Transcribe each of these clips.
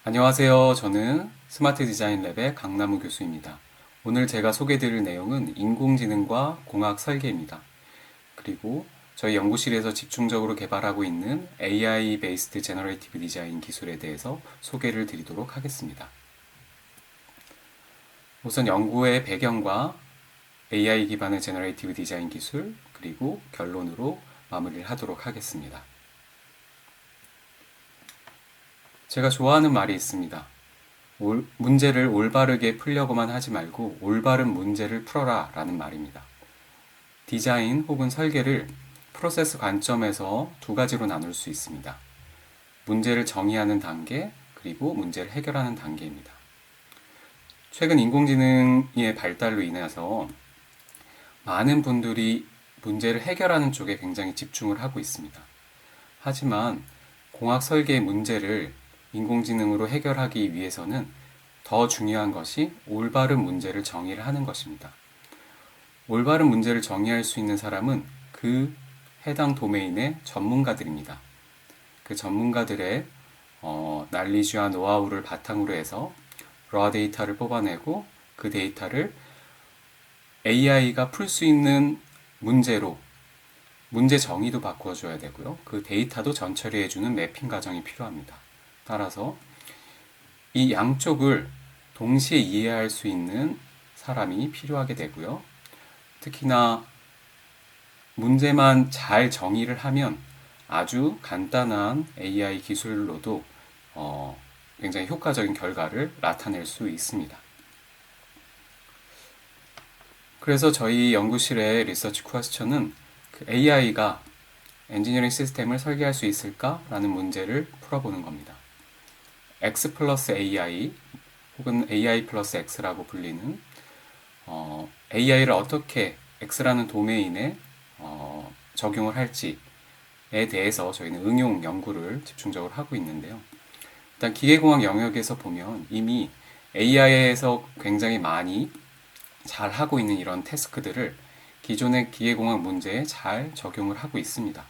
안녕하세요. 저는 스마트 디자인 랩의 강남우 교수입니다. 오늘 제가 소개드릴 내용은 인공지능과 공학 설계입니다. 그리고 저희 연구실에서 집중적으로 개발하고 있는 AI 베이스드 제너레이티브 디자인 기술에 대해서 소개를 드리도록 하겠습니다. 우선 연구의 배경과 AI 기반의 제너레이티브 디자인 기술, 그리고 결론으로 마무리를 하도록 하겠습니다. 제가 좋아하는 말이 있습니다. 문제를 올바르게 풀려고만 하지 말고 올바른 문제를 풀어라 라는 말입니다. 디자인 혹은 설계를 프로세스 관점에서 두 가지로 나눌 수 있습니다. 문제를 정의하는 단계, 그리고 문제를 해결하는 단계입니다. 최근 인공지능의 발달로 인해서 많은 분들이 문제를 해결하는 쪽에 굉장히 집중을 하고 있습니다. 하지만 공학 설계의 문제를 인공지능으로 해결하기 위해서는 더 중요한 것이 올바른 문제를 정의를 하는 것입니다. 올바른 문제를 정의할 수 있는 사람은 그 해당 도메인의 전문가들입니다. 그 전문가들의 난리지와 노하우를 바탕으로 해서 러 데이터를 뽑아내고 그 데이터를 AI가 풀 수 있는 문제로 문제 정의도 바꾸어줘야 되고요. 그 데이터도 전처리해주는 매핑 과정이 필요합니다. 따라서 이 양쪽을 동시에 이해할 수 있는 사람이 필요하게 되고요. 특히나 문제만 잘 정의를 하면 아주 간단한 AI 기술로도 굉장히 효과적인 결과를 나타낼 수 있습니다. 그래서 저희 연구실의 리서치 퀘스천은 AI가 엔지니어링 시스템을 설계할 수 있을까? 라는 문제를 풀어보는 겁니다. X 플러스 AI 혹은 AI 플러스 X라고 불리는 AI를 어떻게 X라는 도메인에 적용을 할지에 대해서 저희는 응용 연구를 집중적으로 하고 있는데요. 일단 기계공학 영역에서 보면 이미 AI에서 굉장히 많이 잘 하고 있는 이런 태스크들을 기존의 기계공학 문제에 잘 적용을 하고 있습니다.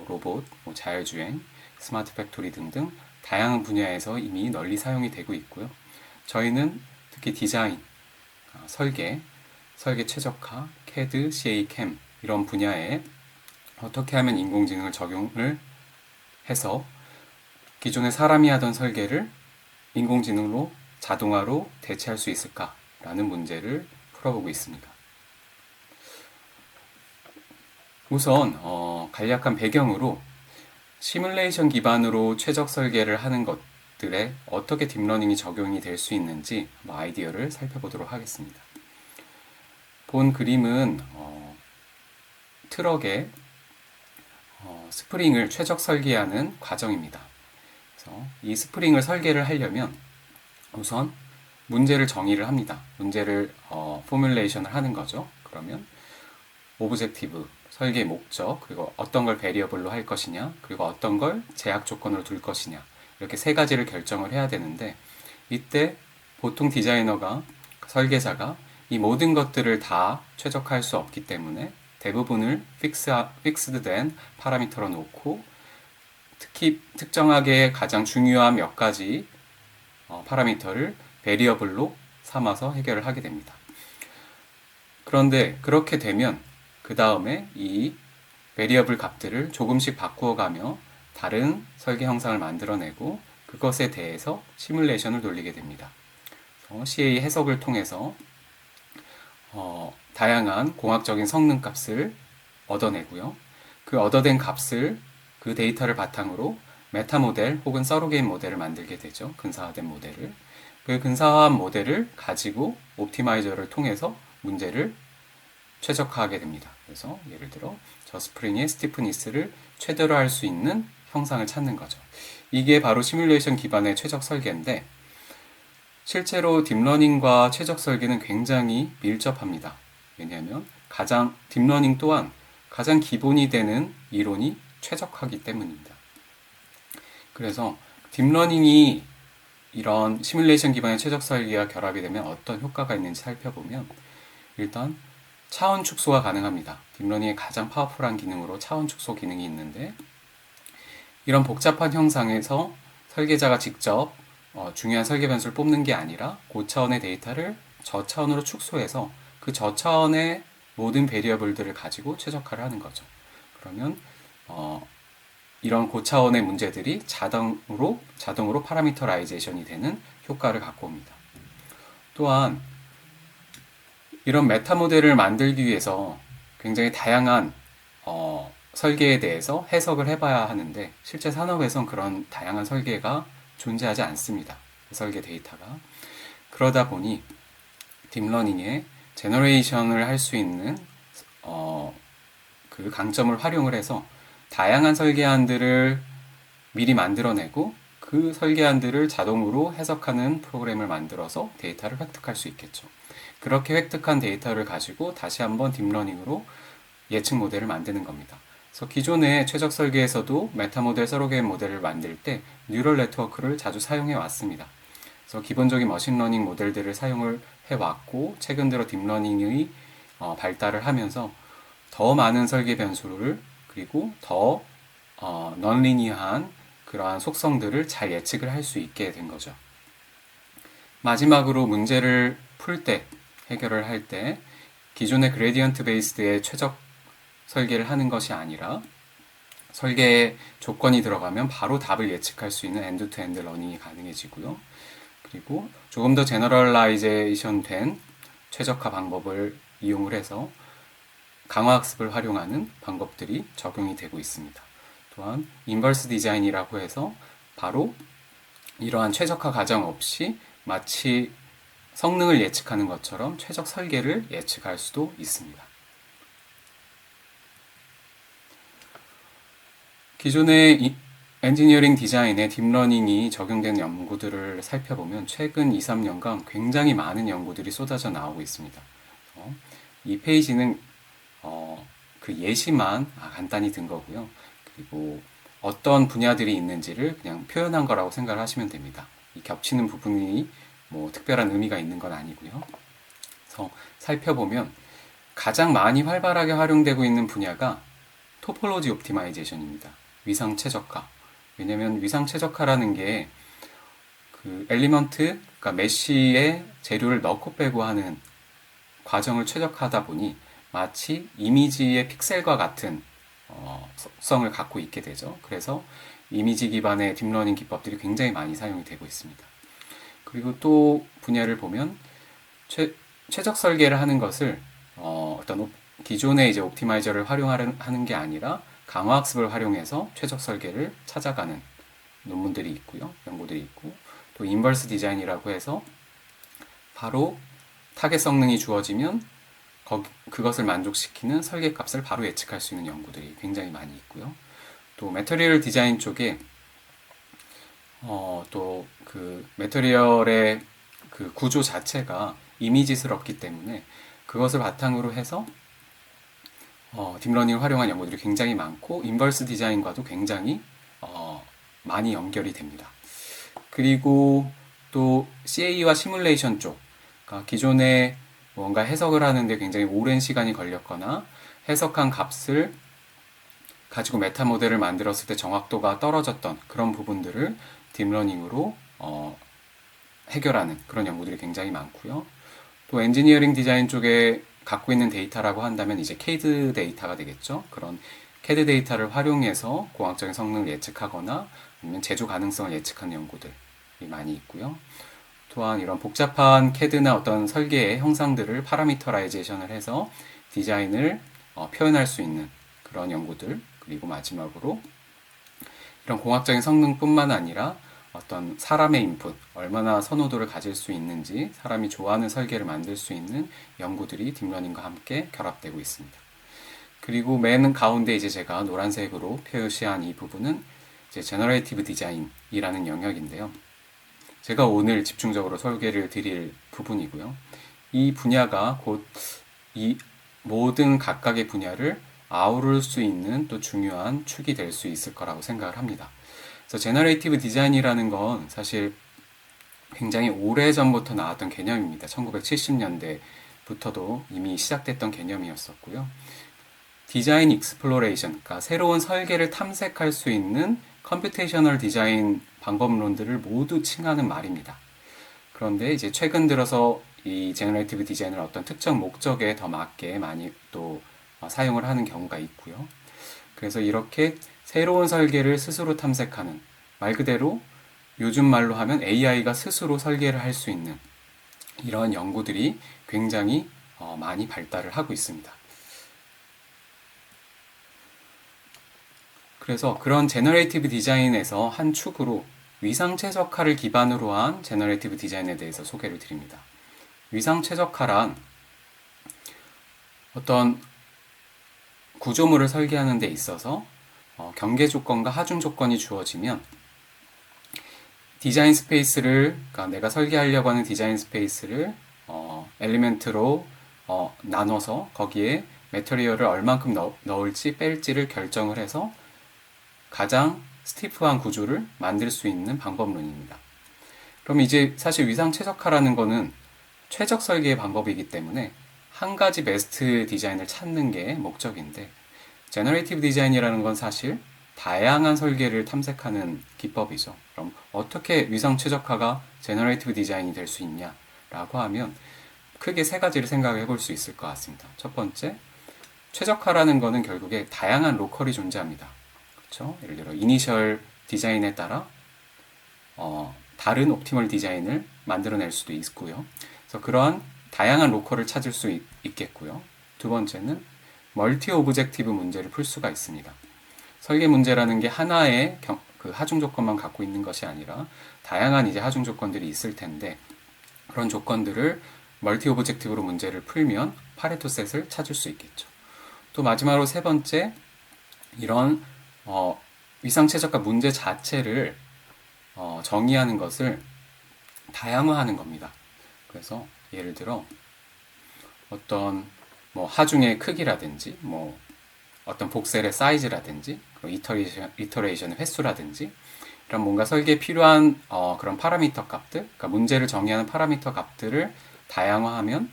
로봇, 자율주행, 스마트 팩토리 등등 다양한 분야에서 이미 널리 사용이 되고 있고요. 저희는 특히 디자인, 설계 최적화, CAD, CAM 이런 분야에 어떻게 하면 인공지능을 적용을 해서 기존에 사람이 하던 설계를 인공지능으로 자동화로 대체할 수 있을까라는 문제를 풀어보고 있습니다. 우선 간략한 배경으로 시뮬레이션 기반으로 최적 설계를 하는 것들에 어떻게 딥러닝이 적용이 될 수 있는지 아이디어를 살펴보도록 하겠습니다. 본 그림은 트럭에 스프링을 최적 설계하는 과정입니다. 그래서 이 스프링을 설계를 하려면 우선 문제를 정의를 합니다. 문제를 포뮬레이션을 하는 거죠. 그러면 오브젝티브, 설계의 목적, 그리고 어떤 걸 베리어블로 할 것이냐, 그리고 어떤 걸 제약 조건으로 둘 것이냐, 이렇게 세 가지를 결정을 해야 되는데 이때 보통 디자이너가, 설계자가 이 모든 것들을 다 최적화할 수 없기 때문에 대부분을 픽스드된 파라미터로 놓고 특히 특정하게 가장 중요한 몇 가지 파라미터를 베리어블로 삼아서 해결을 하게 됩니다. 그런데 그렇게 되면 그 다음에 이 베리어블 값들을 조금씩 바꾸어가며 다른 설계 형상을 만들어내고 그것에 대해서 시뮬레이션을 돌리게 됩니다. CA 해석을 통해서 다양한 공학적인 성능 값을 얻어내고요. 그 얻어낸 값을 그 데이터를 바탕으로 메타 모델 혹은 서로게인 모델을 만들게 되죠. 근사화된 모델을. 그 근사화한 모델을 가지고 옵티마이저를 통해서 문제를 최적화하게 됩니다. 그래서 예를 들어 저 스프링의 스티프니스를 최대로 할 수 있는 형상을 찾는 거죠. 이게 바로 시뮬레이션 기반의 최적 설계인데 실제로 딥러닝과 최적 설계는 굉장히 밀접합니다. 왜냐하면 딥러닝 또한 가장 기본이 되는 이론이 최적화이기 때문입니다. 그래서 딥러닝이 이런 시뮬레이션 기반의 최적 설계와 결합이 되면 어떤 효과가 있는지 살펴보면 일단 차원 축소가 가능합니다. 딥러닝의 가장 파워풀한 기능으로 차원 축소 기능이 있는데 이런 복잡한 형상에서 설계자가 직접 중요한 설계 변수를 뽑는 게 아니라 고차원의 데이터를 저차원으로 축소해서 그 저차원의 모든 베리어블들을 가지고 최적화를 하는 거죠. 그러면 이런 고차원의 문제들이 자동으로 파라미터라이제이션이 되는 효과를 갖고 옵니다. 또한 이런 메타 모델을 만들기 위해서 굉장히 다양한 설계에 대해서 해석을 해봐야 하는데 실제 산업에선 그런 다양한 설계가 존재하지 않습니다. 설계 데이터가. 그러다 보니 딥러닝에 제너레이션을 할 수 있는 그 강점을 활용을 해서 다양한 설계안들을 미리 만들어내고 그 설계안들을 자동으로 해석하는 프로그램을 만들어서 데이터를 획득할 수 있겠죠. 그렇게 획득한 데이터를 가지고 다시 한번 딥러닝으로 예측 모델을 만드는 겁니다. 그래서 기존의 최적 설계에서도 메타 모델, 서로게임 모델을 만들 때 뉴럴 네트워크를 자주 사용해 왔습니다. 그래서 기본적인 머신러닝 모델들을 사용을 해왔고 최근 들어 딥러닝의 발달을 하면서 더 많은 설계 변수를 그리고 더 넌리니어한 그러한 속성들을 잘 예측을 할 수 있게 된 거죠. 마지막으로 문제를 풀 때, 해결을 할 때 기존의 그레디언트 베이스드의 최적 설계를 하는 것이 아니라 설계에 조건이 들어가면 바로 답을 예측할 수 있는 엔드 투 엔드 러닝이 가능해지고요. 그리고 조금 더 제너럴라이제이션 된 최적화 방법을 이용을 해서 강화학습을 활용하는 방법들이 적용이 되고 있습니다. 또한 인버스 디자인이라고 해서 바로 이러한 최적화 과정 없이 마치 성능을 예측하는 것처럼 최적 설계를 예측할 수도 있습니다. 기존의 엔지니어링 디자인에 딥러닝이 적용된 연구들을 살펴보면 최근 2, 3년간 굉장히 많은 연구들이 쏟아져 나오고 있습니다. 이 페이지는 그 예시만 간단히 든 거고요. 그리고 어떤 분야들이 있는지를 그냥 표현한 거라고 생각을 하시면 됩니다. 이 겹치는 부분이 뭐 특별한 의미가 있는 건 아니고요. 그래서 살펴보면 가장 많이 활발하게 활용되고 있는 분야가 토폴로지 옵티마이제이션입니다. 위상 최적화. 왜냐면 위상 최적화라는 게 그 엘리먼트, 그러니까 메쉬에 재료를 넣고 빼고 하는 과정을 최적화하다 보니 마치 이미지의 픽셀과 같은 속성을 갖고 있게 되죠. 그래서 이미지 기반의 딥러닝 기법들이 굉장히 많이 사용이 되고 있습니다. 그리고 또 분야를 보면 최적 설계를 하는 것을 어떤 기존의 이제 옵티마이저를 활용하는 게 아니라 강화학습을 활용해서 최적 설계를 찾아가는 논문들이 있고요. 연구들이 있고 또 인버스 디자인이라고 해서 바로 타겟 성능이 주어지면 그것을 만족시키는 설계값을 바로 예측할 수 있는 연구들이 굉장히 많이 있고요. 또 매터리얼 디자인 쪽에 또 그 매터리얼의 그 구조 자체가 이미지스럽기 때문에 그것을 바탕으로 해서 딥러닝을 활용한 연구들이 굉장히 많고 인버스 디자인과도 굉장히 많이 연결이 됩니다. 그리고 또 CA와 시뮬레이션 쪽, 그러니까 기존에 뭔가 해석을 하는데 굉장히 오랜 시간이 걸렸거나 해석한 값을 가지고 메타 모델을 만들었을 때 정확도가 떨어졌던 그런 부분들을 딥러닝으로 해결하는 그런 연구들이 굉장히 많고요. 또 엔지니어링 디자인 쪽에 갖고 있는 데이터라고 한다면 이제 CAD 데이터가 되겠죠. 그런 CAD 데이터를 활용해서 공학적인 성능을 예측하거나 아니면 제조 가능성을 예측하는 연구들이 많이 있고요. 또한 이런 복잡한 CAD나 어떤 설계의 형상들을 파라미터라이제이션을 해서 디자인을 표현할 수 있는 그런 연구들, 그리고 마지막으로 이런 공학적인 성능뿐만 아니라 어떤 사람의 인풋, 얼마나 선호도를 가질 수 있는지 사람이 좋아하는 설계를 만들 수 있는 연구들이 딥러닝과 함께 결합되고 있습니다. 그리고 맨 가운데 이제 제가 노란색으로 표시한 이 부분은 이제 제너레이티브 디자인이라는 영역인데요. 제가 오늘 집중적으로 설계를 드릴 부분이고요. 이 분야가 곧 이 모든 각각의 분야를 아우를 수 있는 또 중요한 축이 될 수 있을 거라고 생각을 합니다. 그래서 제너레이티브 디자인이라는 건 사실 굉장히 오래전부터 나왔던 개념입니다. 1970년대부터도 이미 시작됐던 개념이었었고요. 디자인 익스플로레이션, 그러니까 새로운 설계를 탐색할 수 있는 컴퓨테이셔널 디자인 방법론들을 모두 칭하는 말입니다. 그런데 이제 최근 들어서 이 제너레이티브 디자인을 어떤 특정 목적에 더 맞게 많이 또 사용을 하는 경우가 있고요. 그래서 이렇게 새로운 설계를 스스로 탐색하는, 말 그대로 요즘 말로 하면 AI가 스스로 설계를 할 수 있는 이런 연구들이 굉장히 많이 발달을 하고 있습니다. 그래서 그런 제너레이티브 디자인에서 한 축으로 위상 최적화를 기반으로 한 제너레이티브 디자인에 대해서 소개를 드립니다. 위상 최적화란 어떤 구조물을 설계하는 데 있어서 경계 조건과 하중 조건이 주어지면 디자인 스페이스를, 그러니까 내가 설계하려고 하는 디자인 스페이스를 엘리멘트로 나눠서 거기에 매터리얼을 얼만큼 넣을지 뺄지를 결정을 해서 가장 스티프한 구조를 만들 수 있는 방법론입니다. 그럼 이제 사실 위상 최적화라는 거는 최적 설계의 방법이기 때문에 한 가지 베스트 디자인을 찾는 게 목적인데, 제너레이티브 디자인이라는 건 사실 다양한 설계를 탐색하는 기법이죠. 그럼 어떻게 위상 최적화가 제너레이티브 디자인이 될 수 있냐라고 하면 크게 세 가지를 생각해 볼 수 있을 것 같습니다. 첫 번째, 최적화라는 거는 결국에 다양한 로컬이 존재합니다. 그렇죠? 예를 들어 이니셜 디자인에 따라 다른 옵티멀 디자인을 만들어낼 수도 있고요. 그래서 그러한 다양한 로컬을 찾을 수 있겠고요. 두 번째는 멀티 오브젝티브 문제를 풀 수가 있습니다. 설계 문제라는 게 하나의 그 하중 조건만 갖고 있는 것이 아니라 다양한 이제 하중 조건들이 있을 텐데, 그런 조건들을 멀티 오브젝티브로 문제를 풀면 파레토 셋을 찾을 수 있겠죠. 또 마지막으로 세 번째, 이런 위상 최적화 문제 자체를 정의하는 것을 다양화하는 겁니다. 그래서 예를 들어 어떤 하중의 크기라든지 어떤 복셀의 사이즈라든지 이터레이션의 횟수라든지 이런 뭔가 설계에 필요한 그런 파라미터 값들, 그러니까 문제를 정의하는 파라미터 값들을 다양화하면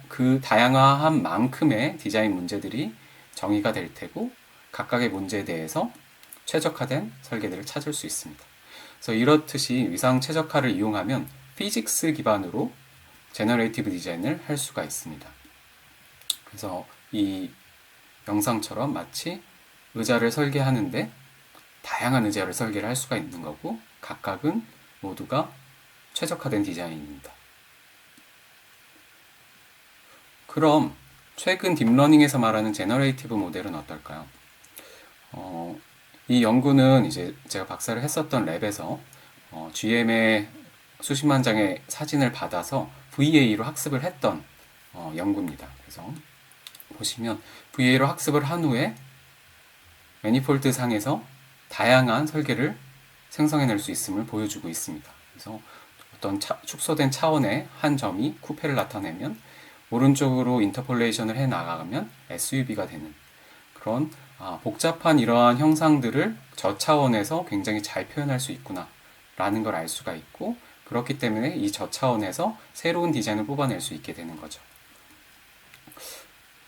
그 다양화한 만큼의 디자인 문제들이 정의가 될 테고, 각각의 문제에 대해서 최적화된 설계들을 찾을 수 있습니다. 그래서 이렇듯이 위상 최적화를 이용하면 피직스 기반으로 제너레이티브 디자인을 할 수가 있습니다. 그래서 이 영상처럼 마치 의자를 설계하는데 다양한 의자를 설계를 할 수가 있는 거고, 각각은 모두가 최적화된 디자인입니다. 그럼 최근 딥러닝에서 말하는 제너레이티브 모델은 어떨까요? 이 연구는 이제 제가 박사를 했었던 랩에서 GM의 수십만 장의 사진을 받아서 VA로 학습을 했던 연구입니다. 그래서 보시면 VA로 학습을 한 후에 매니폴드 상에서 다양한 설계를 생성해낼 수 있음을 보여주고 있습니다. 그래서 어떤 축소된 차원의 한 점이 쿠페를 나타내면 오른쪽으로 인터폴레이션을 해 나가면 SUV가 되는 그런 복잡한 이러한 형상들을 저차원에서 굉장히 잘 표현할 수 있구나 라는 걸 알 수가 있고, 그렇기 때문에 이 저차원에서 새로운 디자인을 뽑아낼 수 있게 되는 거죠.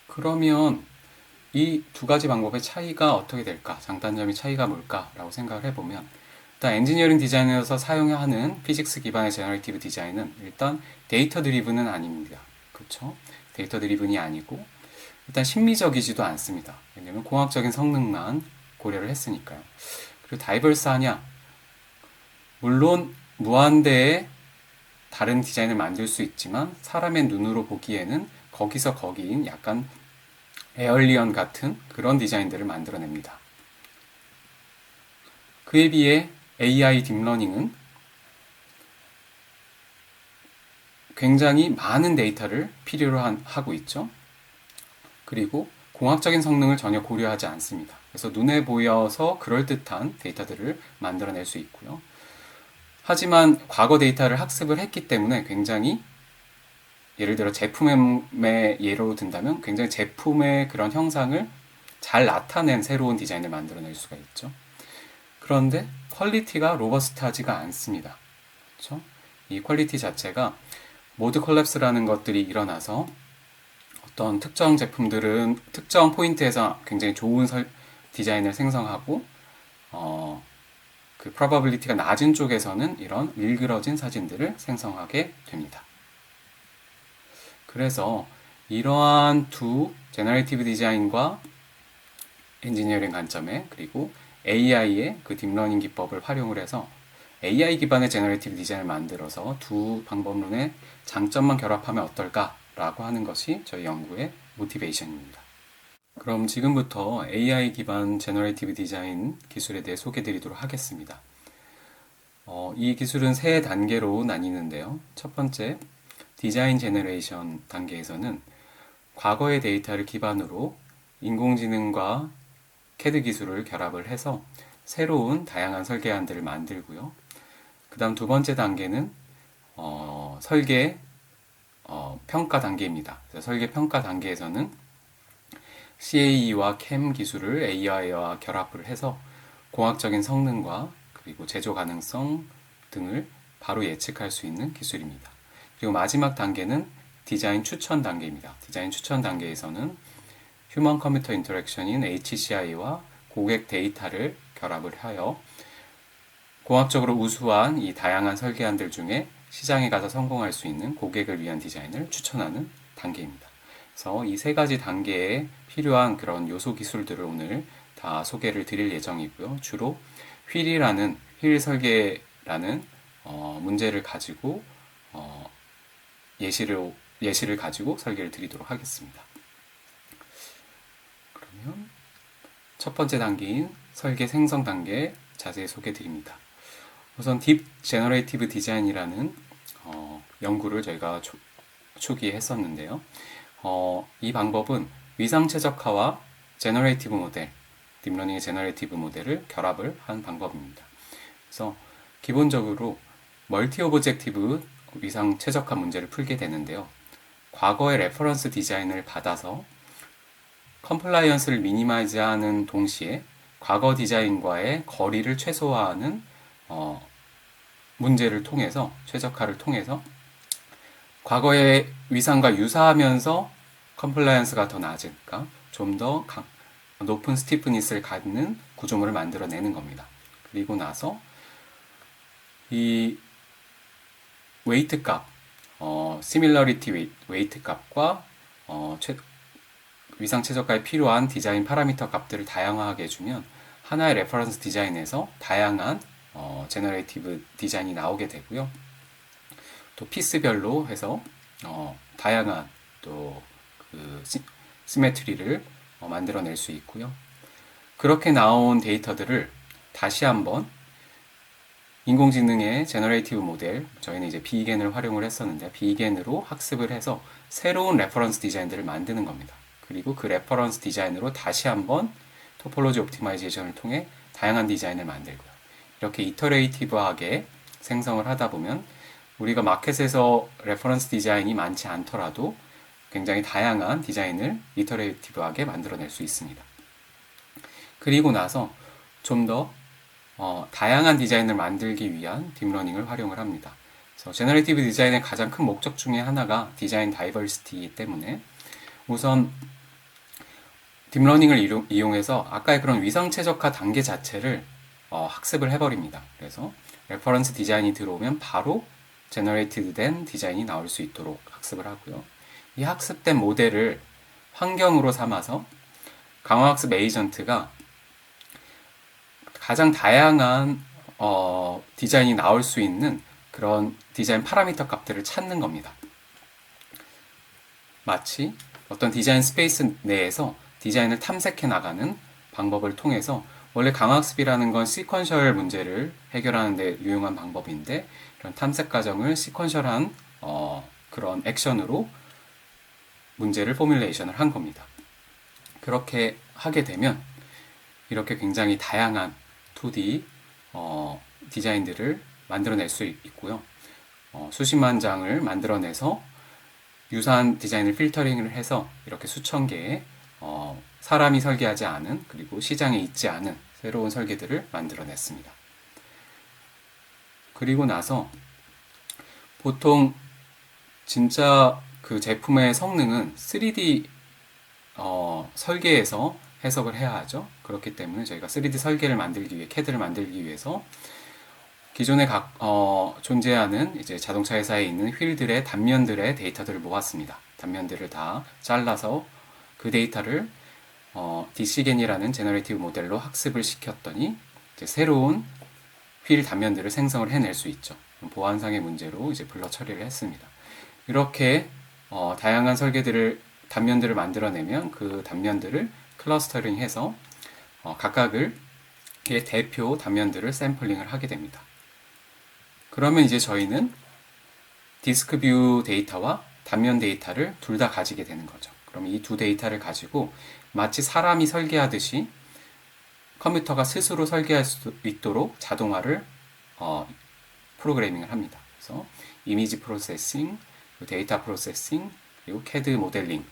그러면 이 두 가지 방법의 차이가 어떻게 될까? 장단점이 차이가 뭘까라고 생각을 해보면, 일단 엔지니어링 디자인에서 사용하는 피직스 기반의 제너레이티브 디자인은 일단 데이터 드리븐은 아닙니다. 그렇죠? 데이터 드리븐이 아니고 일단 심미적이지도 않습니다. 왜냐하면 공학적인 성능만 고려를 했으니까요. 그리고 다이버스하냐? 물론 무한대의 다른 디자인을 만들 수 있지만 사람의 눈으로 보기에는 거기서 거기인 약간 에얼리언 같은 그런 디자인들을 만들어냅니다. 그에 비해 AI 딥러닝은 굉장히 많은 데이터를 필요로 하고 있죠. 그리고 공학적인 성능을 전혀 고려하지 않습니다. 그래서 눈에 보여서 그럴듯한 데이터들을 만들어낼 수 있고요. 하지만 과거 데이터를 학습을 했기 때문에 굉장히, 예를 들어 제품의 예로 든다면 굉장히 제품의 그런 형상을 잘 나타낸 새로운 디자인을 만들어낼 수가 있죠. 그런데 퀄리티가 로버스트하지가 않습니다. 그렇죠? 이 퀄리티 자체가 모드 콜랩스라는 것들이 일어나서 어떤 특정 제품들은 특정 포인트에서 굉장히 좋은 디자인을 생성하고 그 probability가 낮은 쪽에서는 이런 일그러진 사진들을 생성하게 됩니다. 그래서 이러한 두 제너레이티브 디자인과 엔지니어링 관점에 그리고 AI의 그 딥러닝 기법을 활용을 해서 AI 기반의 제너레이티브 디자인을 만들어서 두 방법론의 장점만 결합하면 어떨까라고 하는 것이 저희 연구의 모티베이션입니다. 그럼 지금부터 AI 기반 제너레이티브 디자인 기술에 대해 소개해 드리도록 하겠습니다. 이 기술은 세 단계로 나뉘는데요. 첫 번째, 디자인 제너레이션 단계에서는 과거의 데이터를 기반으로 인공지능과 CAD 기술을 결합을 해서 새로운 다양한 설계안들을 만들고요. 그 다음 두 번째 단계는 설계 평가 단계입니다. 설계 평가 단계에서는 CAE와 CAM 기술을 AI와 결합을 해서 공학적인 성능과 그리고 제조 가능성 등을 바로 예측할 수 있는 기술입니다. 그리고 마지막 단계는 디자인 추천 단계입니다. 디자인 추천 단계에서는 휴먼 컴퓨터 인터랙션인 HCI와 고객 데이터를 결합을 하여 공학적으로 우수한 이 다양한 설계안들 중에 시장에 가서 성공할 수 있는 고객을 위한 디자인을 추천하는 단계입니다. 그래서 이 세 가지 단계에 필요한 그런 요소 기술들을 오늘 다 소개를 드릴 예정이고요. 주로 휠 설계라는 문제를 가지고 예시를 가지고 설계를 드리도록 하겠습니다. 그러면 첫 번째 단계인 설계 생성 단계 자세히 소개해 드립니다. 우선 딥 제너레이티브 디자인이라는 연구를 저희가 초기에 했었는데요. 이 방법은 위상 최적화와 제너레이티브 모델, 딥러닝의 제너레이티브 모델을 결합을 한 방법입니다. 그래서 기본적으로 멀티 오브젝티브 위상 최적화 문제를 풀게 되는데요. 과거의 레퍼런스 디자인을 받아서 컴플라이언스를 미니마이즈하는 동시에 과거 디자인과의 거리를 최소화하는 문제를 통해서 최적화를 통해서 과거의 위상과 유사하면서 컴플라이언스가 더 낮으니까 좀 더 높은 스티프니스를 갖는 구조물을 만들어내는 겁니다. 그리고 나서 이 웨이트 값, similarity 웨이트 값과 위상 최적화에 필요한 디자인 파라미터 값들을 다양화하게 해주면 하나의 레퍼런스 디자인에서 다양한 제너레이티브 디자인이 나오게 되고요. 또 피스별로 해서 다양한 또 그 시메트리를 만들어낼 수 있고요. 그렇게 나온 데이터들을 다시 한번 인공지능의 제너레이티브 모델, 저희는 이제 비겐을 활용을 했었는데 비겐으로 학습을 해서 새로운 레퍼런스 디자인들을 만드는 겁니다. 그리고 그 레퍼런스 디자인으로 다시 한번 토폴로지 옵티마이제이션을 통해 다양한 디자인을 만들고요. 이렇게 이터레이티브하게 생성을 하다 보면 우리가 마켓에서 레퍼런스 디자인이 많지 않더라도 굉장히 다양한 디자인을 이터레이티브하게 만들어낼 수 있습니다. 그리고 나서 좀 더 다양한 디자인을 만들기 위한 딥러닝을 활용을 합니다. 그래서 제너레이티브 디자인의 가장 큰 목적 중에 하나가 디자인 다이버시티이기 때문에 우선 딥러닝을 이용해서 아까의 그런 위상 최적화 단계 자체를 학습을 해버립니다. 그래서 레퍼런스 디자인이 들어오면 바로 제너레이티드 된 디자인이 나올 수 있도록 학습을 하고요. 이 학습된 모델을 환경으로 삼아서 강화학습 에이전트가 가장 다양한 디자인이 나올 수 있는 그런 디자인 파라미터 값들을 찾는 겁니다. 마치 어떤 디자인 스페이스 내에서 디자인을 탐색해 나가는 방법을 통해서 원래 강학습이라는 건 시퀀셜 문제를 해결하는 데 유용한 방법인데 이런 탐색 과정을 시퀀셜한 그런 액션으로 문제를 포뮬레이션을 한 겁니다. 그렇게 하게 되면 이렇게 굉장히 다양한 2D 디자인들을 만들어낼 수 있고요. 수십만 장을 만들어내서 유사한 디자인을 필터링을 해서 이렇게 수천 개의 사람이 설계하지 않은 그리고 시장에 있지 않은 새로운 설계들을 만들어냈습니다. 그리고 나서 보통 진짜 그 제품의 성능은 3D 설계에서 해석을 해야 하죠. 그렇기 때문에 저희가 3D 설계를 만들기 위해, CAD를 만들기 위해서 기존에 존재하는 이제 자동차 회사에 있는 휠들의 단면들의 데이터들을 모았습니다. 단면들을 다 잘라서 그 데이터를 DCGen이라는 제너레이티브 모델로 학습을 시켰더니 이제 새로운 휠 단면들을 생성을 해낼 수 있죠. 보안상의 문제로 이제 블러 처리를 했습니다. 이렇게 다양한 단면들을 만들어내면 그 단면들을 클러스터링해서 각각의 대표 단면들을 샘플링을 하게 됩니다. 그러면 이제 저희는 디스크 뷰 데이터와 단면 데이터를 둘 다 가지게 되는 거죠. 그럼 이 두 데이터를 가지고 마치 사람이 설계하듯이 컴퓨터가 스스로 설계할 수 있도록 자동화를 프로그래밍을 합니다. 그래서 이미지 프로세싱, 데이터 프로세싱, 그리고 CAD 모델링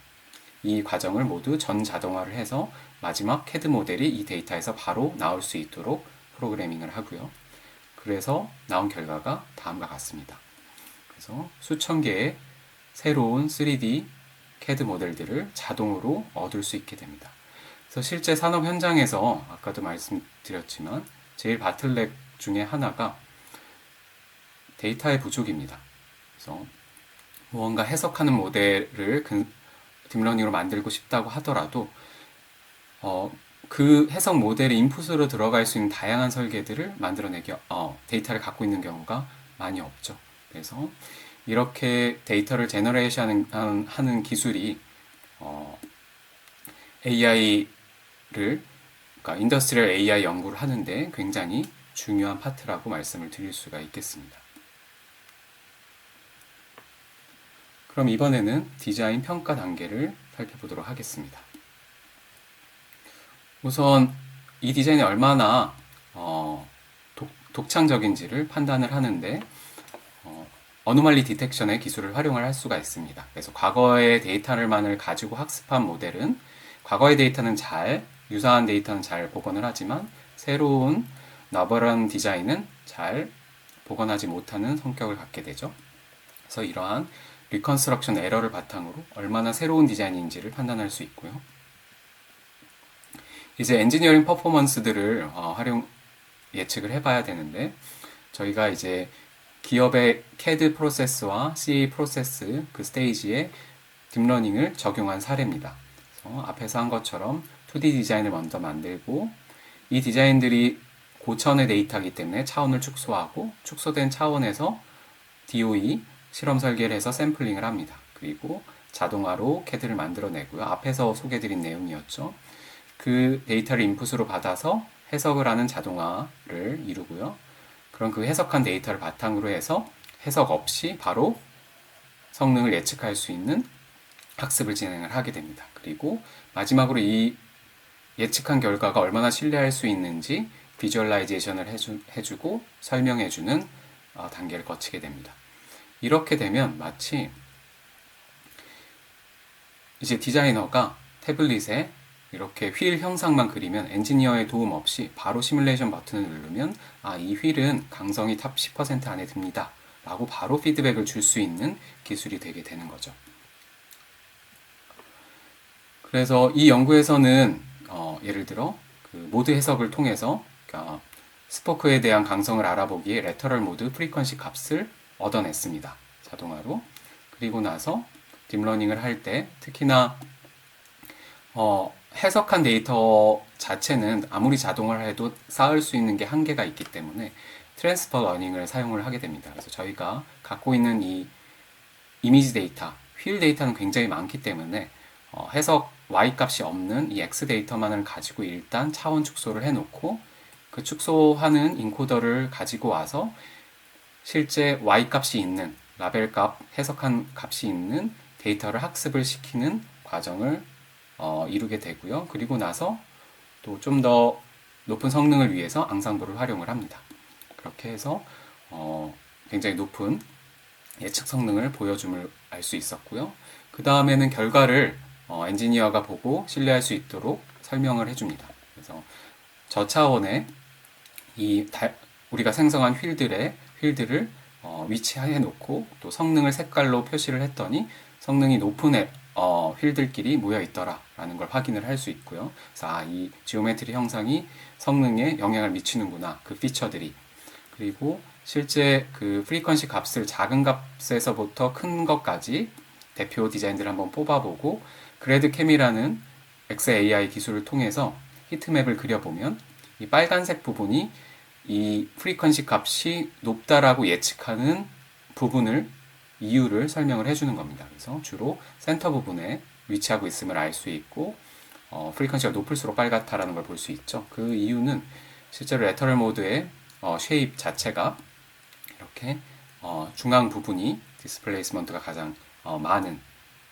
이 과정을 모두 전 자동화를 해서 마지막 CAD 모델이 이 데이터에서 바로 나올 수 있도록 프로그래밍을 하고요. 그래서 나온 결과가 다음과 같습니다. 그래서 수천 개의 새로운 3D CAD 모델들을 자동으로 얻을 수 있게 됩니다. 그래서 실제 산업 현장에서 아까도 말씀드렸지만 제일 바틀렉 중에 하나가 데이터의 부족입니다. 그래서 무언가 해석하는 모델을 딥러닝으로 만들고 싶다고 하더라도 그 해석 모델의 인풋으로 들어갈 수 있는 다양한 설계들을 만들어내기 데이터를 갖고 있는 경우가 많이 없죠. 그래서 이렇게 데이터를 제너레이션 하는 기술이 그러니까 인더스트리얼 AI 연구를 하는데 굉장히 중요한 파트라고 말씀을 드릴 수가 있겠습니다. 그럼 이번에는 디자인 평가 단계를 살펴보도록 하겠습니다. 우선 이 디자인이 얼마나 독창적인지를 판단을 하는데 어노말리 디텍션의 기술을 활용을 할 수가 있습니다. 그래서 과거의 데이터만을 가지고 학습한 모델은 과거의 데이터는 유사한 데이터는 잘 복원을 하지만 새로운 너버런 디자인은 잘 복원하지 못하는 성격을 갖게 되죠. 그래서 이러한 리컨스트럭션 에러를 바탕으로 얼마나 새로운 디자인인지를 판단할 수 있고요. 이제 엔지니어링 퍼포먼스들을 예측을 해봐야 되는데 저희가 이제 기업의 CAD 프로세스와 CA 프로세스 그 스테이지에 딥러닝을 적용한 사례입니다. 그래서 앞에서 한 것처럼 2D 디자인을 먼저 만들고 이 디자인들이 고차원의 데이터이기 때문에 차원을 축소하고 축소된 차원에서 DOE 실험 설계를 해서 샘플링을 합니다. 그리고 자동화로 CAD를 만들어내고요. 앞에서 소개드린 내용이었죠. 그 데이터를 인풋으로 받아서 해석을 하는 자동화를 이루고요. 그럼 그 해석한 데이터를 바탕으로 해서 해석 없이 바로 성능을 예측할 수 있는 학습을 진행을 하게 됩니다. 그리고 마지막으로 이 예측한 결과가 얼마나 신뢰할 수 있는지 비주얼라이제이션을 해주고 설명해주는 단계를 거치게 됩니다. 이렇게 되면 마치 이제 디자이너가 태블릿에 이렇게 휠 형상만 그리면 엔지니어의 도움 없이 바로 시뮬레이션 버튼을 누르면 이 휠은 강성이 탑 10% 안에 듭니다 라고 바로 피드백을 줄 수 있는 기술이 되게 되는 거죠. 그래서 이 연구에서는 예를 들어 그 모드 해석을 통해서 그러니까 스포크에 대한 강성을 알아보기에 레터럴 모드 프리퀀시 값을 얻어냈습니다. 자동화로. 그리고 나서 딥러닝을 할 때 특히나 해석한 데이터 자체는 아무리 자동화를 해도 쌓을 수 있는 게 한계가 있기 때문에 트랜스퍼 러닝을 사용을 하게 됩니다. 그래서 저희가 갖고 있는 이 이미지 데이터, 휠 데이터는 굉장히 많기 때문에 해석 Y 값이 없는 이 X 데이터만을 가지고 일단 차원 축소를 해놓고 그 축소하는 인코더를 가지고 와서 실제 Y 값이 있는 라벨 값, 해석한 값이 있는 데이터를 학습을 시키는 과정을 이루게 되고요. 그리고 나서 또 좀 더 높은 성능을 위해서 앙상블을 활용을 합니다. 그렇게 해서 굉장히 높은 예측 성능을 보여줌을 알 수 있었고요. 그 다음에는 결과를 엔지니어가 보고 신뢰할 수 있도록 설명을 해줍니다. 그래서 저차원에 우리가 생성한 휠들을 위치해 놓고 또 성능을 색깔로 표시를 했더니 성능이 높은 휠들끼리 모여 있더라 라는 걸 확인을 할 수 있고요. 그래서 이 지오메트리 형상이 성능에 영향을 미치는구나, 그 피처들이. 그리고 실제 그 프리퀀시 값을 작은 값에서부터 큰 것까지 대표 디자인들을 한번 뽑아보고 그래드 캠이라는 XAI 기술을 통해서 히트맵을 그려보면 이 빨간색 부분이 이 프리퀀시 값이 높다라고 예측하는 부분을 이유를 설명을 해주는 겁니다. 그래서 주로 센터 부분에 위치하고 있음을 알 수 있고 프리퀀시가 높을수록 빨갛다라는 걸 볼 수 있죠. 그 이유는 실제로 레터럴 모드의 쉐입 자체가 이렇게 중앙 부분이 디스플레이스먼트가 가장 많은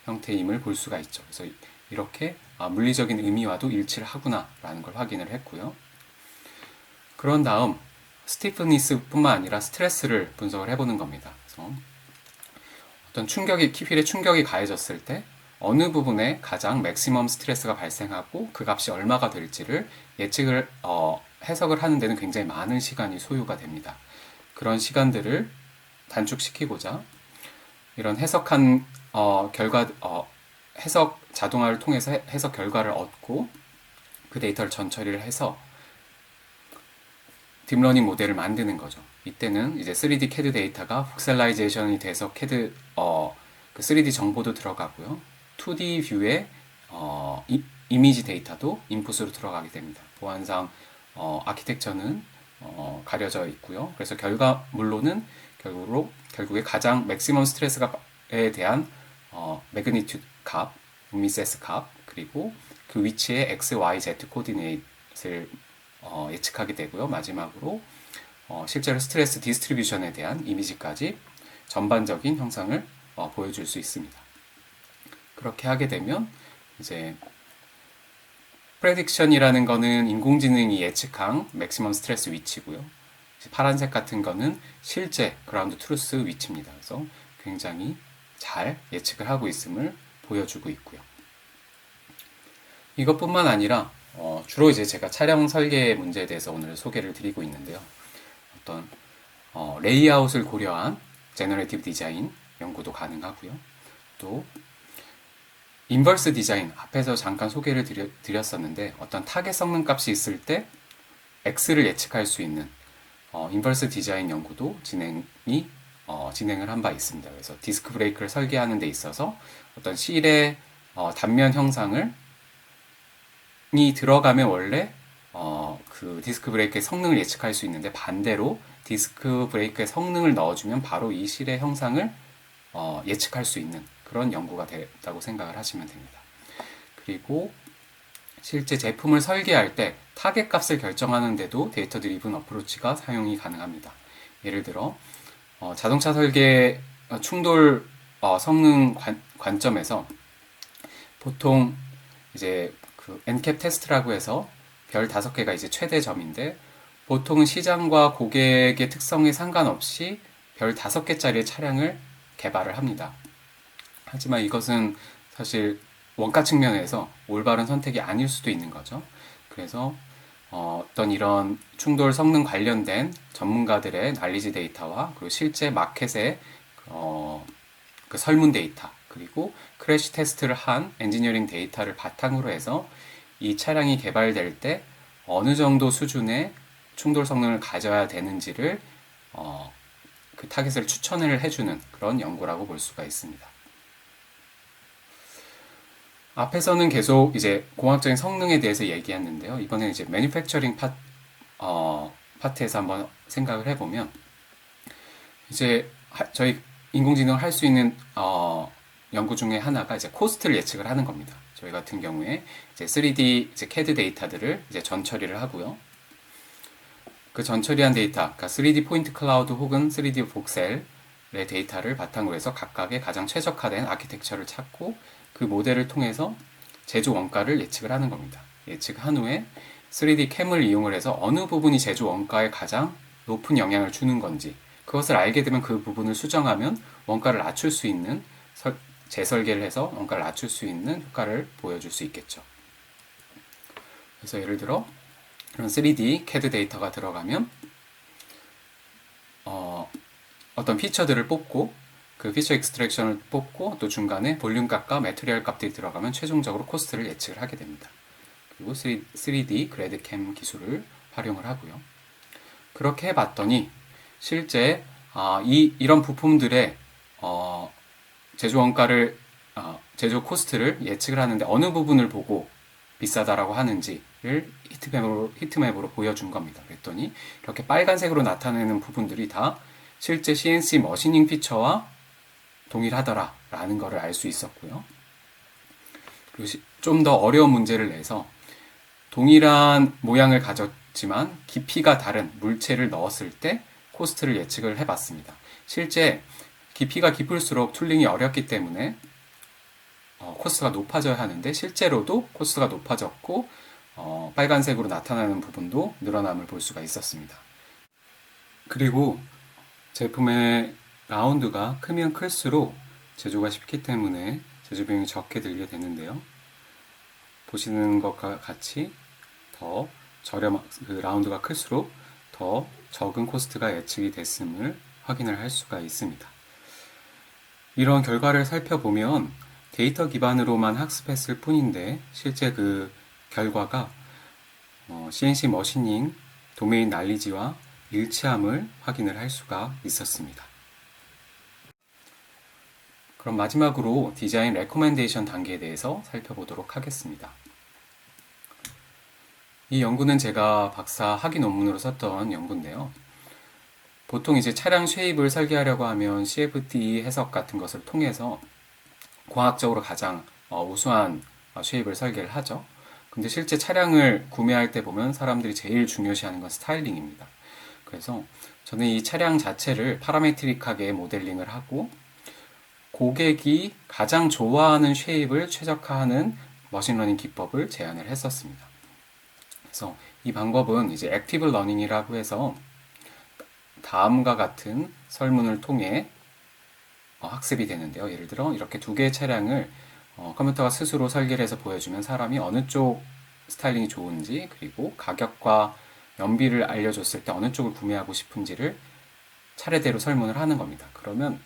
형태임을 볼 수가 있죠. 그래서 이렇게 물리적인 의미와도 일치를 하구나라는 걸 확인을 했고요. 그런 다음 스티프니스뿐만 아니라 스트레스를 분석을 해보는 겁니다. 그래서 어떤 휠에 충격이 가해졌을 때 어느 부분에 가장 맥시멈 스트레스가 발생하고 그 값이 얼마가 될지를 예측을 해석을 하는 데는 굉장히 많은 시간이 소요가 됩니다. 그런 시간들을 단축시키고자 이런 해석한 해석 자동화를 통해서 해석 결과를 얻고 그 데이터를 전처리를 해서 딥러닝 모델을 만드는 거죠. 이때는 이제 3D CAD 데이터가 복셀라이제이션이 돼서 CAD 그 3D 정보도 들어가고요. 2D 뷰에 이미지 데이터도 인풋으로 들어가게 됩니다. 보안상 아키텍처는 가려져 있고요. 그래서 결과물로는 결국에 가장 맥시멈 스트레스에 대한 매그니튜드 값, 음미세스 값, 그리고 그 위치의 x, y, z 코디네이트를 예측하게 되고요. 마지막으로 실제로 스트레스 디스트리뷰션에 대한 이미지까지 전반적인 형상을 보여줄 수 있습니다. 그렇게 하게 되면 이제 프레딕션이라는 거는 인공지능이 예측한 맥시멈 스트레스 위치고요. 파란색 같은 거는 실제 그라운드 트루스 위치입니다. 그래서 굉장히 잘 예측을 하고 있음을 보여주고 있고요. 이것뿐만 아니라 주로 이제 제가 차량 설계 문제에 대해서 오늘 소개를 드리고 있는데요. 어떤 레이아웃을 고려한 제너레이티브 디자인 연구도 가능하고요. 또 인버스 디자인, 앞에서 잠깐 소개를 드렸었는데 어떤 타겟 성능 값이 있을 때 X를 예측할 수 있는 인버스 디자인 연구도 진행을 한 바 있습니다. 그래서 디스크 브레이크를 설계하는 데 있어서 어떤 실의 단면 형상을 들어가면 원래 그 디스크 브레이크의 성능을 예측할 수 있는데 반대로 디스크 브레이크의 성능을 넣어주면 바로 이 실의 형상을 예측할 수 있는 그런 연구가 됐다고 생각을 하시면 됩니다. 그리고 실제 제품을 설계할 때 타겟 값을 결정하는데도 데이터 드리븐 어프로치가 사용이 가능합니다. 예를 들어 자동차 설계 충돌 성능 관점에서 보통 이제 그 엔캡 테스트라고 해서 별 5개가 이제 최대점인데 보통은 시장과 고객의 특성에 상관없이 별 5개짜리의 차량을 개발을 합니다. 하지만 이것은 사실 원가 측면에서 올바른 선택이 아닐 수도 있는 거죠. 그래서 어떤 이런 충돌 성능 관련된 전문가들의 난리지 데이터와 그리고 실제 마켓의 그 설문 데이터 그리고 크래시 테스트를 한 엔지니어링 데이터를 바탕으로 해서 이 차량이 개발될 때 어느 정도 수준의 충돌 성능을 가져야 되는지를 그 타겟을 추천을 해주는 그런 연구라고 볼 수가 있습니다. 앞에서는 계속 이제 공학적인 성능에 대해서 얘기했는데요. 이번에 이제 매니팩처링 파트에서 한번 생각을 해보면 이제 저희 인공지능을 할 수 있는 연구 중에 하나가 이제 코스트를 예측을 하는 겁니다. 저희 같은 경우에 이제 3D 이제 CAD 데이터들을 이제 전처리를 하고요. 그 전처리한 데이터, 그러니까 3D 포인트 클라우드 혹은 3D 복셀의 데이터를 바탕으로 해서 각각의 가장 최적화된 아키텍처를 찾고 그 모델을 통해서 제조 원가를 예측을 하는 겁니다. 예측한 후에 3D 캠을 이용을 해서 어느 부분이 제조 원가에 가장 높은 영향을 주는 건지 그것을 알게 되면 그 부분을 수정하면 원가를 낮출 수 있는 재설계를 해서 원가를 낮출 수 있는 효과를 보여줄 수 있겠죠. 그래서 예를 들어 이런 3D CAD 데이터가 들어가면 어떤 피처들을 뽑고 그 피처 익스트랙션을 뽑고 또 중간에 볼륨 값과 매트리얼 값들이 들어가면 최종적으로 코스트를 예측을 하게 됩니다. 그리고 3D 그래드캠 기술을 활용을 하고요. 그렇게 해봤더니 실제 이런 부품들의 제조 원가를 제조 코스트를 예측을 하는데 어느 부분을 보고 비싸다라고 하는지를 히트맵으로 보여준 겁니다. 그랬더니 이렇게 빨간색으로 나타내는 부분들이 다 실제 CNC 머시닝 피처와 동일하더라라는 것을 알 수 있었고요. 그리고 좀 더 어려운 문제를 내서 동일한 모양을 가졌지만 깊이가 다른 물체를 넣었을 때 코스트를 예측을 해봤습니다. 실제 깊이가 깊을수록 툴링이 어렵기 때문에 코스트가 높아져야 하는데 실제로도 코스트가 높아졌고 빨간색으로 나타나는 부분도 늘어남을 볼 수가 있었습니다. 그리고 제품의 라운드가 크면 클수록 제조가 쉽기 때문에 제조 비용이 적게 들게 되는데요. 보시는 것과 같이 더 그 라운드가 클수록 더 적은 코스트가 예측이 됐음을 확인을 할 수가 있습니다. 이런 결과를 살펴보면 데이터 기반으로만 학습했을 뿐인데 실제 그 결과가 CNC 머시닝 도메인 난리지와 일치함을 확인을 할 수가 있었습니다. 그럼 마지막으로 디자인 레코멘데이션 단계에 대해서 살펴보도록 하겠습니다. 이 연구는 제가 박사 학위 논문으로 썼던 연구인데요. 보통 이제 차량 쉐입을 설계하려고 하면 CFD 해석 같은 것을 통해서 공학적으로 가장 우수한 쉐입을 설계를 하죠. 근데 실제 차량을 구매할 때 보면 사람들이 제일 중요시하는 건 스타일링입니다. 그래서 저는 이 차량 자체를 파라메트릭하게 모델링을 하고 고객이 가장 좋아하는 쉐입을 최적화하는 머신러닝 기법을 제안을 했었습니다. 그래서 이 방법은 이제 액티브 러닝이라고 해서 다음과 같은 설문을 통해 학습이 되는데요. 예를 들어 이렇게 두 개의 차량을 컴퓨터가 스스로 설계를 해서 보여주면 사람이 어느 쪽 스타일링이 좋은지 그리고 가격과 연비를 알려줬을 때 어느 쪽을 구매하고 싶은지를 차례대로 설문을 하는 겁니다. 그러면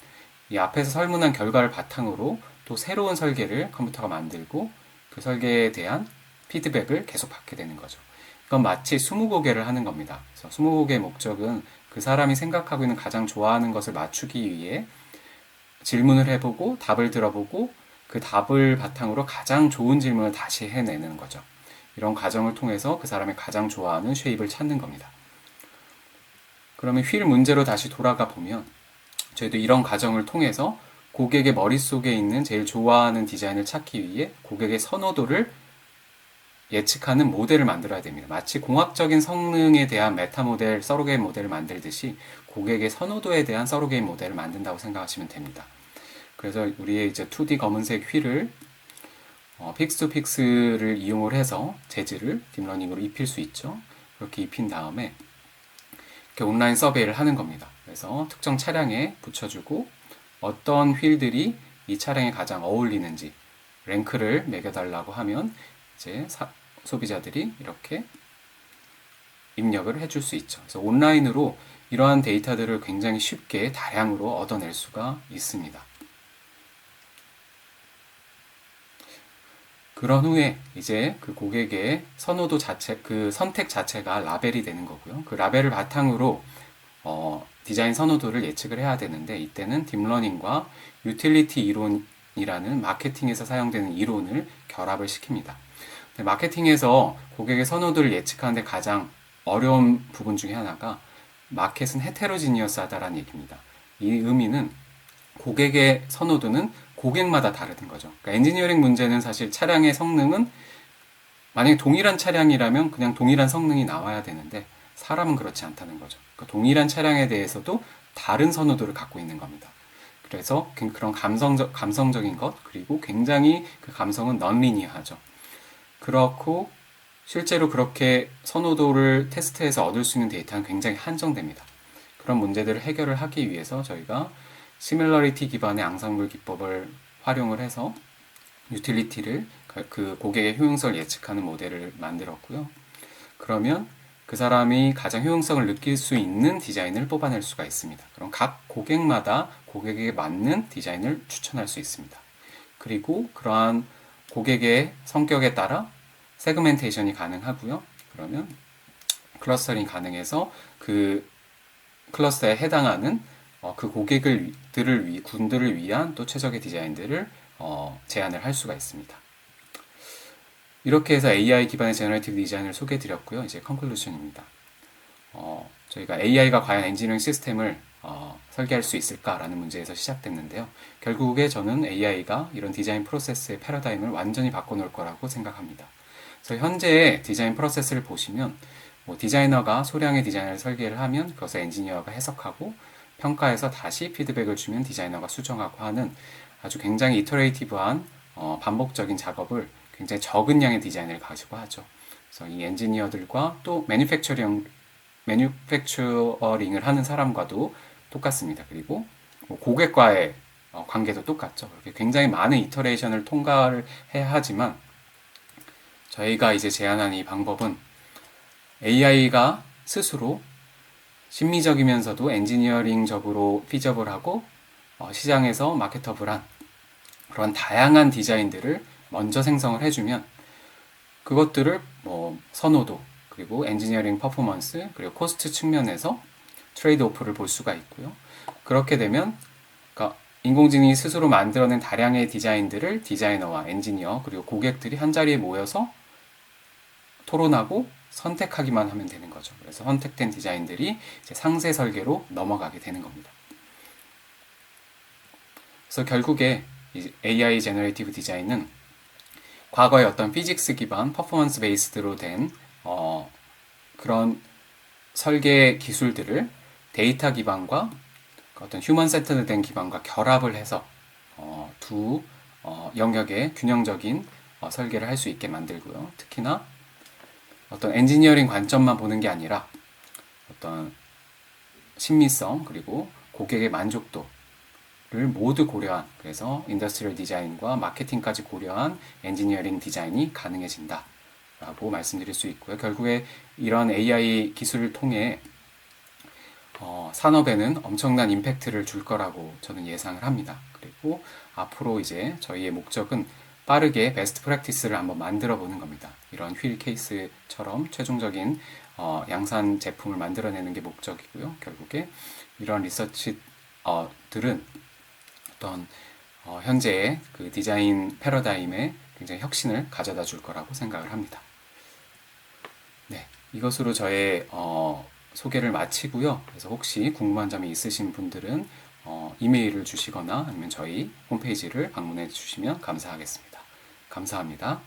이 앞에서 설문한 결과를 바탕으로 또 새로운 설계를 컴퓨터가 만들고 그 설계에 대한 피드백을 계속 받게 되는 거죠. 이건 마치 스무고개를 하는 겁니다. 그래서 스무고개의 목적은 그 사람이 생각하고 있는 가장 좋아하는 것을 맞추기 위해 질문을 해보고 답을 들어보고 그 답을 바탕으로 가장 좋은 질문을 다시 해내는 거죠. 이런 과정을 통해서 그 사람이 가장 좋아하는 쉐입을 찾는 겁니다. 그러면 휠 문제로 다시 돌아가 보면 저희도 이런 과정을 통해서 고객의 머릿속에 있는 제일 좋아하는 디자인을 찾기 위해 고객의 선호도를 예측하는 모델을 만들어야 됩니다. 마치 공학적인 성능에 대한 메타 모델, 서로게임 모델을 만들듯이 고객의 선호도에 대한 서로게임 모델을 만든다고 생각하시면 됩니다. 그래서 우리의 이제 2D 검은색 휠을 픽스 투 픽스를 이용을 해서 재질을 딥러닝으로 입힐 수 있죠. 그렇게 입힌 다음에 이렇게 온라인 서베이를 하는 겁니다. 그래서 특정 차량에 붙여주고 어떤 휠들이 이 차량에 가장 어울리는지 랭크를 매겨달라고 하면 이제 소비자들이 이렇게 입력을 해줄 수 있죠. 그래서 온라인으로 이러한 데이터들을 굉장히 쉽게 다량으로 얻어낼 수가 있습니다. 그런 후에 이제 그 고객의 선호도 자체, 그 선택 자체가 라벨이 되는 거고요. 그 라벨을 바탕으로 디자인 선호도를 예측을 해야 되는데 이때는 딥러닝과 유틸리티 이론이라는 마케팅에서 사용되는 이론을 결합을 시킵니다. 마케팅에서 고객의 선호도를 예측하는데 가장 어려운 부분 중에 하나가 마켓은 헤테로지니어스하다라는 얘기입니다. 이 의미는 고객의 선호도는 고객마다 다르는 거죠. 그러니까 엔지니어링 문제는 사실 차량의 성능은 만약에 동일한 차량이라면 그냥 동일한 성능이 나와야 되는데 사람은 그렇지 않다는 거죠. 그러니까 동일한 차량에 대해서도 다른 선호도를 갖고 있는 겁니다. 그래서 그런 감성적인 것 그리고 굉장히 그 감성은 넌리니어하죠. 그렇고 실제로 그렇게 선호도를 테스트해서 얻을 수 있는 데이터는 굉장히 한정됩니다. 그런 문제들을 해결을 하기 위해서 저희가 시밀러리티 기반의 앙상블 기법을 활용을 해서 유틸리티를 그 고객의 효용성을 예측하는 모델을 만들었고요. 그러면 그 사람이 가장 효용성을 느낄 수 있는 디자인을 뽑아낼 수가 있습니다. 그럼 각 고객마다 고객에게 맞는 디자인을 추천할 수 있습니다. 그리고 그러한 고객의 성격에 따라 세그멘테이션이 가능하고요. 그러면 클러스터링 가능해서 그 클러스터에 해당하는 그 군들을 위한 또 최적의 디자인들을 제안을 할 수가 있습니다. 이렇게 해서 AI 기반의 제너레이티브 디자인을 소개해 드렸고요. 이제 컨클루션입니다. 저희가 AI가 과연 엔지니어링 시스템을 설계할 수 있을까라는 문제에서 시작됐는데요. 결국에 저는 AI가 이런 디자인 프로세스의 패러다임을 완전히 바꿔놓을 거라고 생각합니다. 그래서 현재의 디자인 프로세스를 보시면 디자이너가 소량의 디자인을 설계를 하면 그것을 엔지니어가 해석하고 평가해서 다시 피드백을 주면 디자이너가 수정하고 하는 아주 굉장히 이터레이티브한 반복적인 작업을 굉장히 적은 양의 디자인을 가지고 하죠. 그래서 이 엔지니어들과 또 매뉴팩처링을 하는 사람과도 똑같습니다. 그리고 고객과의 관계도 똑같죠. 이렇게 굉장히 많은 이터레이션을 통과를 해야 하지만 저희가 이제 제안한 이 방법은 AI가 스스로 심미적이면서도 엔지니어링적으로 피저블하고 시장에서 마케터블한 그런 다양한 디자인들을 먼저 생성을 해주면 그것들을 선호도 그리고 엔지니어링 퍼포먼스 그리고 코스트 측면에서 트레이드 오프를 볼 수가 있고요. 그렇게 되면 그러니까 인공지능이 스스로 만들어낸 다량의 디자인들을 디자이너와 엔지니어 그리고 고객들이 한자리에 모여서 토론하고 선택하기만 하면 되는 거죠. 그래서 선택된 디자인들이 이제 상세 설계로 넘어가게 되는 겁니다. 그래서 결국에 AI 제너레이티브 디자인은 과거의 어떤 피직스 기반, 퍼포먼스 베이스드로 된 그런 설계 기술들을 데이터 기반과 어떤 휴먼 센터드 된 기반과 결합을 해서 두 영역의 균형적인 설계를 할 수 있게 만들고요. 특히나 어떤 엔지니어링 관점만 보는 게 아니라 어떤 신미성 그리고 고객의 만족도를 모두 고려한 그래서 인더스트리얼 디자인과 마케팅까지 고려한 엔지니어링 디자인이 가능해진다 라고 말씀드릴 수 있고요. 결국에 이런 AI 기술을 통해 산업에는 엄청난 임팩트를 줄 거라고 저는 예상을 합니다. 그리고 앞으로 이제 저희의 목적은 빠르게 베스트 프랙티스를 한번 만들어 보는 겁니다. 이런 휠 케이스처럼 최종적인 양산 제품을 만들어내는 게 목적이고요. 결국에 이런 리서치들은 어떤 현재의 그 디자인 패러다임에 굉장히 혁신을 가져다 줄 거라고 생각을 합니다. 네, 이것으로 저의 소개를 마치고요. 그래서 혹시 궁금한 점이 있으신 분들은 이메일을 주시거나 아니면 저희 홈페이지를 방문해 주시면 감사하겠습니다. 감사합니다.